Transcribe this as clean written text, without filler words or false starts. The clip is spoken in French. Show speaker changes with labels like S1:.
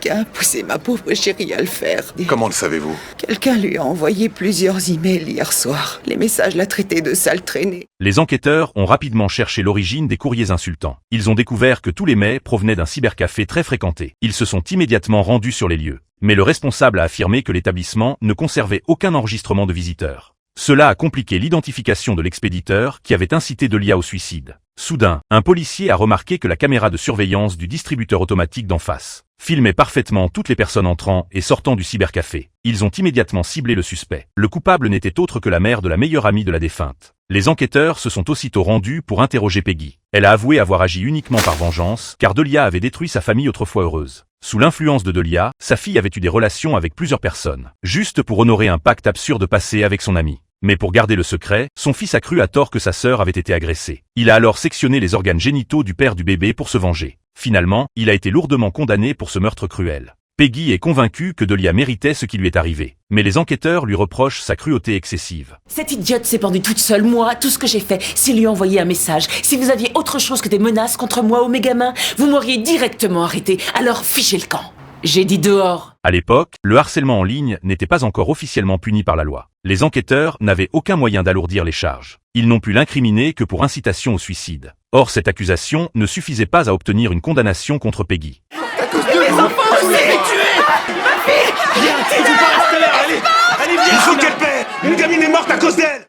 S1: Quelqu'un a poussé ma pauvre chérie à le faire.
S2: Comment le savez-vous?
S1: Quelqu'un lui a envoyé plusieurs emails hier soir. Les messages la traitaient de sale traînée.
S3: Les enquêteurs ont rapidement cherché l'origine des courriers insultants. Ils ont découvert que tous les mails provenaient d'un cybercafé très fréquenté. Ils se sont immédiatement rendus sur les lieux. Mais le responsable a affirmé que l'établissement ne conservait aucun enregistrement de visiteurs. Cela a compliqué l'identification de l'expéditeur qui avait incité Delia au suicide. Soudain, un policier a remarqué que la caméra de surveillance du distributeur automatique d'en face filmait parfaitement toutes les personnes entrant et sortant du cybercafé. Ils ont immédiatement ciblé le suspect. Le coupable n'était autre que la mère de la meilleure amie de la défunte. Les enquêteurs se sont aussitôt rendus pour interroger Peggy. Elle a avoué avoir agi uniquement par vengeance, car Delia avait détruit sa famille autrefois heureuse. Sous l'influence de Delia, sa fille avait eu des relations avec plusieurs personnes, juste pour honorer un pacte absurde passé avec son ami. Mais pour garder le secret, son fils a cru à tort que sa sœur avait été agressée. Il a alors sectionné les organes génitaux du père du bébé pour se venger. Finalement, il a été lourdement condamné pour ce meurtre cruel. Peggy est convaincue que Delia méritait ce qui lui est arrivé. Mais les enquêteurs lui reprochent sa cruauté excessive.
S4: Cette idiote s'est pendue toute seule. Moi, tout ce que j'ai fait, c'est lui envoyer un message. Si vous aviez autre chose que des menaces contre moi au Mégamin, vous m'auriez directement arrêté. Alors fichez le camp. J'ai dit dehors.
S3: À l'époque, le harcèlement en ligne n'était pas encore officiellement puni par la loi. Les enquêteurs n'avaient aucun moyen d'alourdir les charges. Ils n'ont pu l'incriminer que pour incitation au suicide. Or, cette accusation ne suffisait pas à obtenir une condamnation contre Peggy.
S5: Les enfants, je les ai tués! Ma fille!
S6: Viens, tu peux pas rester là, allez, viens! Il faut qu'elle paie! Une gamine est morte à cause d'elle!